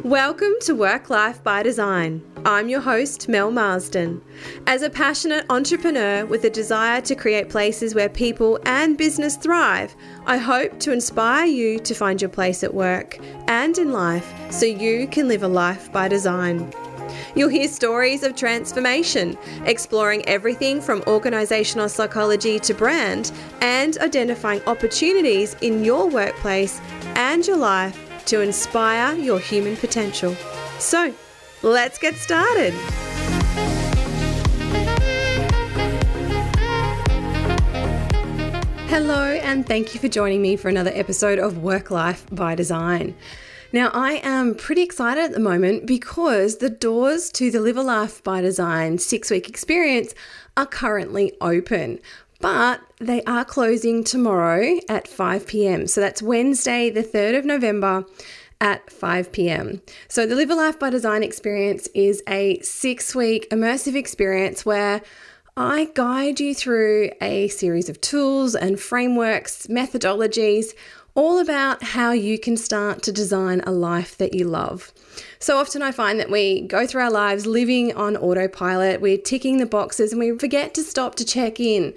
Welcome to Work Life by Design. I'm your host, Mel Marsden. As a passionate entrepreneur with a desire to create places where people and business thrive, I hope to inspire you to find your place at work and in life so you can live a life by design. You'll hear stories of transformation, exploring everything from organisational psychology to brand, and identifying opportunities in your workplace and your life to inspire your human potential. So, let's get started. Hello, and thank you for joining me for another episode of Work Life by Design. Now, I am pretty excited at the moment because the doors to the Live a Life by Design 6-week experience are currently open. But they are closing tomorrow at 5 p.m. So that's Wednesday, the 3rd of November at 5 p.m. So the Live a Life by Design experience is a 6-week immersive experience where I guide you through a series of tools and frameworks, methodologies, all about how you can start to design a life that you love. So often I find that we go through our lives living on autopilot, we're ticking the boxes and we forget to stop to check in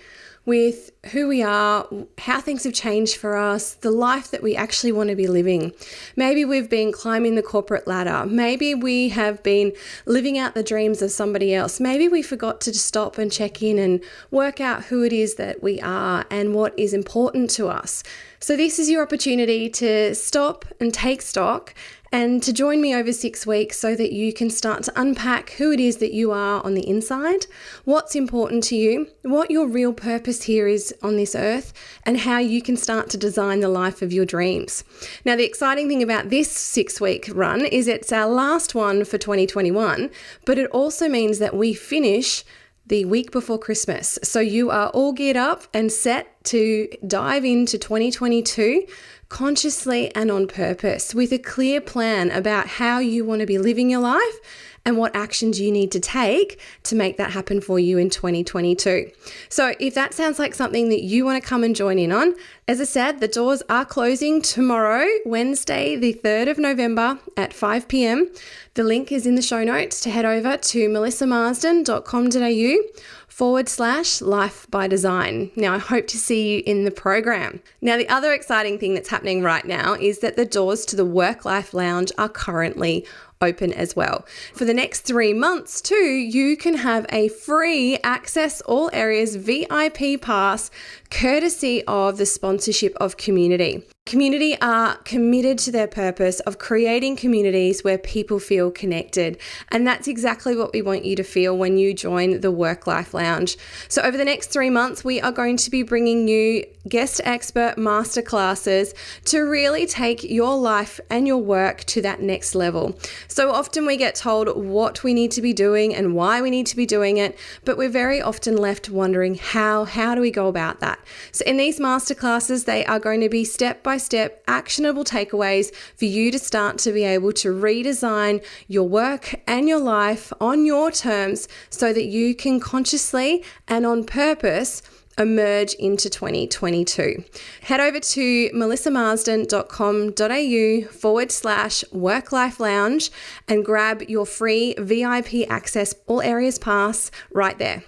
with who we are, how things have changed for us, the life that we actually want to be living. Maybe we've been climbing the corporate ladder. Maybe we have been living out the dreams of somebody else. Maybe we forgot to stop and check in and work out who it is that we are and what is important to us. So this is your opportunity to stop and take stock and to join me over 6 weeks so that you can start to unpack who it is that you are on the inside, what's important to you, what your real purpose here is on this earth, and how you can start to design the life of your dreams. Now, the exciting thing about this 6-week run is it's our last one for 2021, but it also means that we finish the week before Christmas. So you are all geared up and set to dive into 2022 consciously and on purpose with a clear plan about how you want to be living your life and what actions you need to take to make that happen for you in 2022. So if that sounds like something that you want to come and join in on, as I said, the doors are closing tomorrow, Wednesday, the 3rd of November at 5 p.m. The link is in the show notes to head over to melissamarsden.com.au/life by design. Now, I hope to see you in the program. Now, the other exciting thing that's happening right now is that the doors to the Work Life Lounge are currently open as well. For the next 3 months too, you can have a free Access All Areas VIP pass courtesy of the sponsorship of Community. Community are committed to their purpose of creating communities where people feel connected. And that's exactly what we want you to feel when you join the Work Life Lounge. So over the next 3 months, we are going to be bringing you guest expert masterclasses to really take your life and your work to that next level. So often we get told what we need to be doing and why we need to be doing it, but we're very often left wondering how do we go about that? So in these masterclasses, they are going to be step-by-step actionable takeaways for you to start to be able to redesign your work and your life on your terms so that you can consciously and on purpose emerge into 2022. Head over to melissamarsden.com.au/work-life lounge and grab your free VIP Access All Areas pass right there.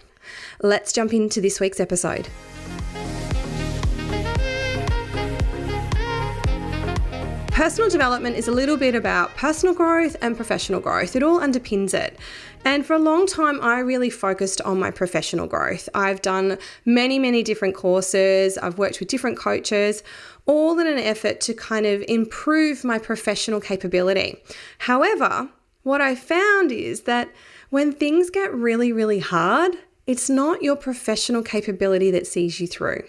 Let's jump into this week's episode. Personal development is a little bit about personal growth and professional growth. It all underpins it. And for a long time, I really focused on my professional growth. I've done many different courses. I've worked with different coaches, all in an effort to kind of improve my professional capability. However, what I found is that when things get really hard, it's not your professional capability that sees you through.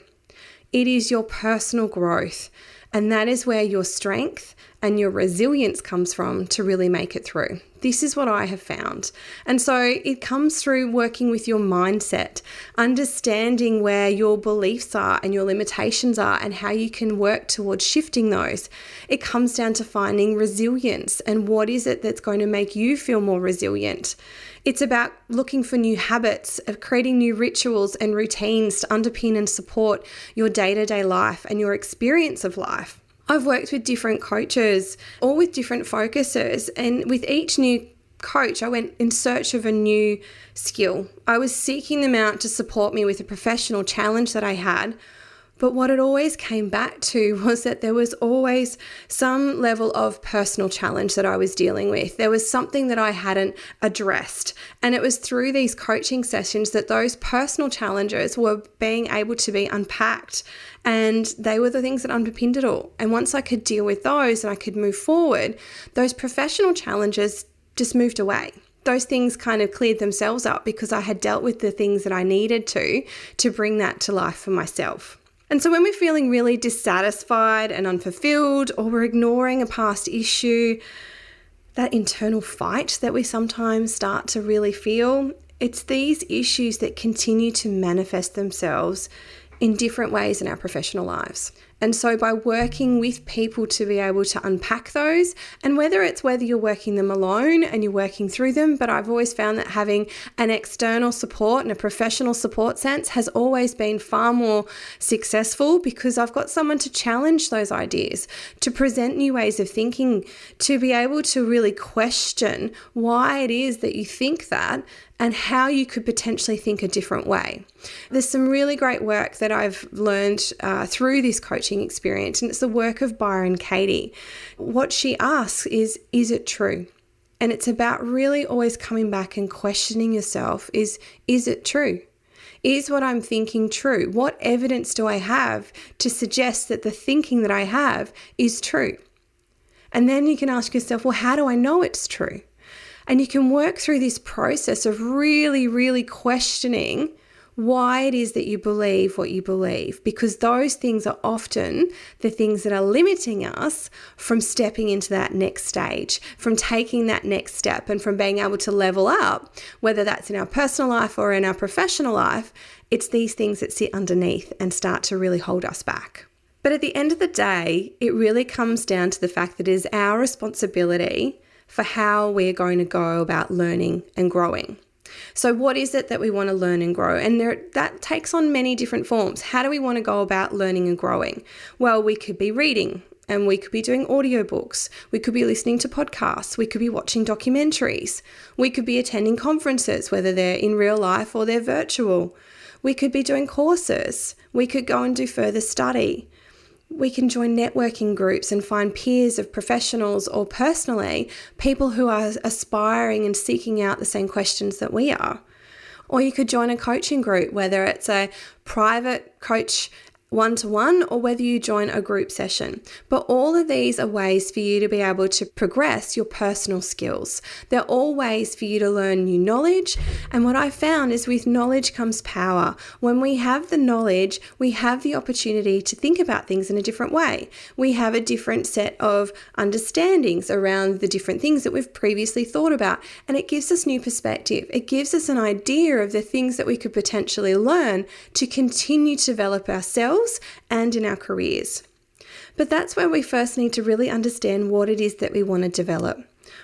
It is your personal growth. And that is where your strength and your resilience comes from to really make it through. This is what I have found. And so it comes through working with your mindset, understanding where your beliefs are and your limitations are and how you can work towards shifting those. It comes down to finding resilience and what is it that's going to make you feel more resilient. It's about looking for new habits, of creating new rituals and routines to underpin and support your day-to-day life and your experience of life. I've worked with different coaches, all with different focuses, and with each new coach, I went in search of a new skill. I was seeking them out to support me with a professional challenge that I had. But what it always came back to was that there was always some level of personal challenge that I was dealing with. There was something that I hadn't addressed. And it was through these coaching sessions that those personal challenges were being able to be unpacked. And they were the things that underpinned it all. And once I could deal with those and I could move forward, those professional challenges just moved away. Those things kind of cleared themselves up because I had dealt with the things that I needed to bring that to life for myself. And so when we're feeling really dissatisfied and unfulfilled, or we're ignoring a past issue, that internal fight that we sometimes start to really feel, it's these issues that continue to manifest themselves in different ways in our professional lives. And so by working with people to be able to unpack those, and whether you're working them alone and you're working through them, but I've always found that having an external support and a professional support sense has always been far more successful, because I've got someone to challenge those ideas, to present new ways of thinking, to be able to really question why it is that you think that and how you could potentially think a different way. There's some really great work that I've learned through this coaching experience, and it's the work of Byron Katie. What she asks is it true? And it's about really always coming back and questioning yourself, is it true? Is what I'm thinking true? What evidence do I have to suggest that the thinking that I have is true? And then you can ask yourself, well, how do I know it's true? And you can work through this process of really, really questioning why it is that you believe what you believe, because those things are often the things that are limiting us from stepping into that next stage, from taking that next step, and from being able to level up, whether that's in our personal life or in our professional life. It's these things that sit underneath and start to really hold us back. But at the end of the day, it really comes down to the fact that it is our responsibility for how we're going to go about learning and growing. So what is it that we want to learn and grow? And that takes on many different forms. How do we want to go about learning and growing? Well, we could be reading, and we could be doing audiobooks. We could be listening to podcasts. We could be watching documentaries. We could be attending conferences, whether they're in real life or they're virtual. We could be doing courses. We could go and do further study. We can join networking groups and find peers of professionals, or personally, people who are aspiring and seeking out the same questions that we are. Or you could join a coaching group, whether it's a private coach one-to-one or whether you join a group session. But all of these are ways for you to be able to progress your personal skills. They're all ways for you to learn new knowledge. And what I found is with knowledge comes power. When we have the knowledge, we have the opportunity to think about things in a different way. We have a different set of understandings around the different things that we've previously thought about. And it gives us new perspective. It gives us an idea of the things that we could potentially learn to continue to develop ourselves and in our careers. But that's where we first need to really understand what it is that we want to develop,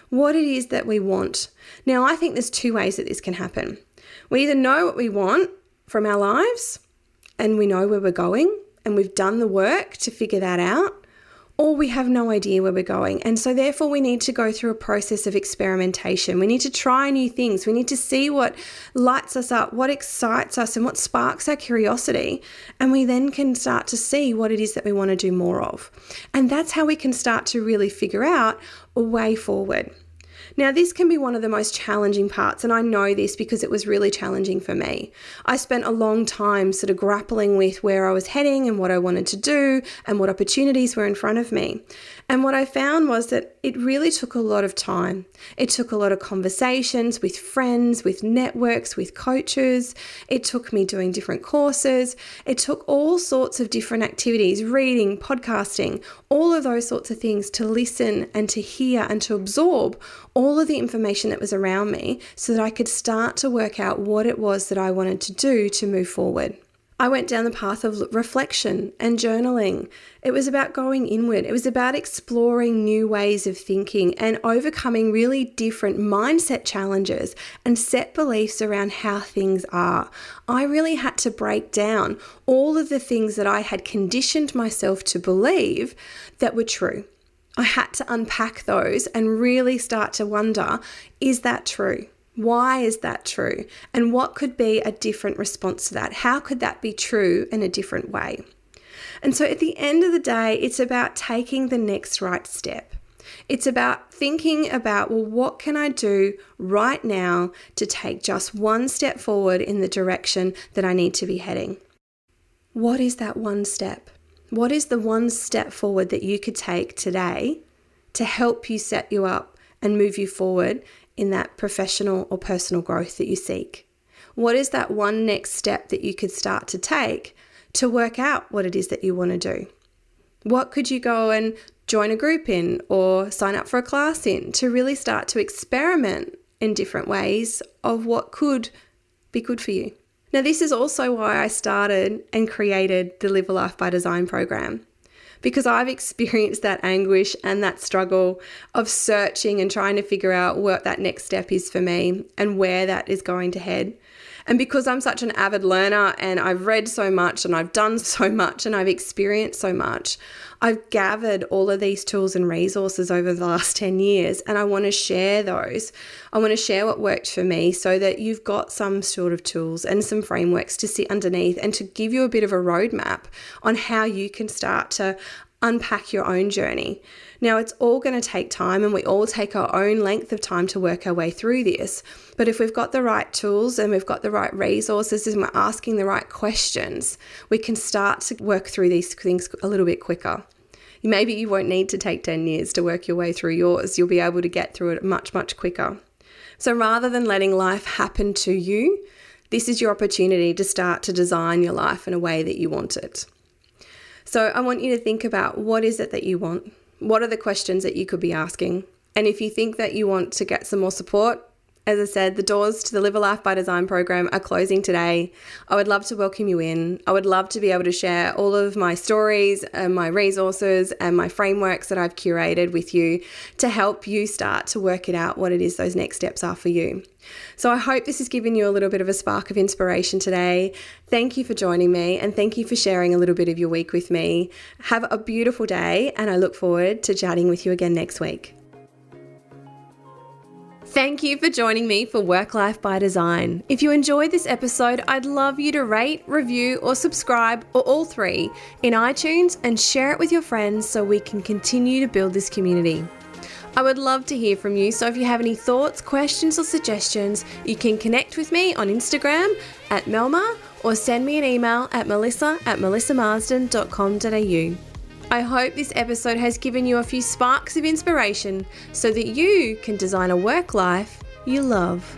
what it is that we want. Now, I think there's two ways that this can happen. We either know what we want from our lives and we know where we're going and we've done the work to figure that out, or we have no idea where we're going. And so therefore we need to go through a process of experimentation. We need to try new things. We need to see what lights us up, what excites us, and what sparks our curiosity. And we then can start to see what it is that we want to do more of. And that's how we can start to really figure out a way forward. Now, this can be one of the most challenging parts, and I know this because it was really challenging for me. I spent a long time sort of grappling with where I was heading and what I wanted to do and what opportunities were in front of me. And what I found was that it really took a lot of time. It took a lot of conversations with friends, with networks, with coaches. It took me doing different courses. It took all sorts of different activities, reading, podcasting, all of those sorts of things to listen and to hear and to absorb all of the information that was around me so that I could start to work out what it was that I wanted to do to move forward. I went down the path of reflection and journaling. It was about going inward. It was about exploring new ways of thinking and overcoming really different mindset challenges and set beliefs around how things are. I really had to break down all of the things that I had conditioned myself to believe that were true. I had to unpack those and really start to wonder, is that true? Why is that true? And what could be a different response to that? How could that be true in a different way? And so at the end of the day, it's about taking the next right step. It's about thinking about, well, what can I do right now to take just one step forward in the direction that I need to be heading? What is that one step? What is the one step forward that you could take today to help you set you up and move you forward in that professional or personal growth that you seek? What is that one next step that you could start to take to work out what it is that you want to do? What could you go and join a group in or sign up for a class in to really start to experiment in different ways of what could be good for you? Now, this is also why I started and created the Live a Life by Design program, because I've experienced that anguish and that struggle of searching and trying to figure out what that next step is for me and where that is going to head. And because I'm such an avid learner and I've read so much and I've done so much and I've experienced so much, I've gathered all of these tools and resources over the last 10 years, and I want to share those. I want to share what worked for me so that you've got some sort of tools and some frameworks to sit underneath and to give you a bit of a roadmap on how you can start to unpack your own journey. Now, it's all going to take time, and we all take our own length of time to work our way through this. But if we've got the right tools and we've got the right resources and we're asking the right questions, we can start to work through these things a little bit quicker. Maybe you won't need to take 10 years to work your way through yours. You'll be able to get through it much, much quicker. So rather than letting life happen to you, this is your opportunity to start to design your life in a way that you want it. So I want you to think about, what is it that you want? What are the questions that you could be asking? And if you think that you want to get some more support, as I said, the doors to the Live a Life by Design program are closing today. I would love to welcome you in. I would love to be able to share all of my stories and my resources and my frameworks that I've curated with you to help you start to work it out what it is those next steps are for you. So I hope this has given you a little bit of a spark of inspiration today. Thank you for joining me, and thank you for sharing a little bit of your week with me. Have a beautiful day, and I look forward to chatting with you again next week. Thank you for joining me for Work Life by Design. If you enjoyed this episode, I'd love you to rate, review, or subscribe, or all three, in iTunes, and share it with your friends so we can continue to build this community. I would love to hear from you, so if you have any thoughts, questions, or suggestions, you can connect with me on Instagram at Melma, or send me an email at melissa@melissamarsden.com.au. I hope this episode has given you a few sparks of inspiration so that you can design a work life you love.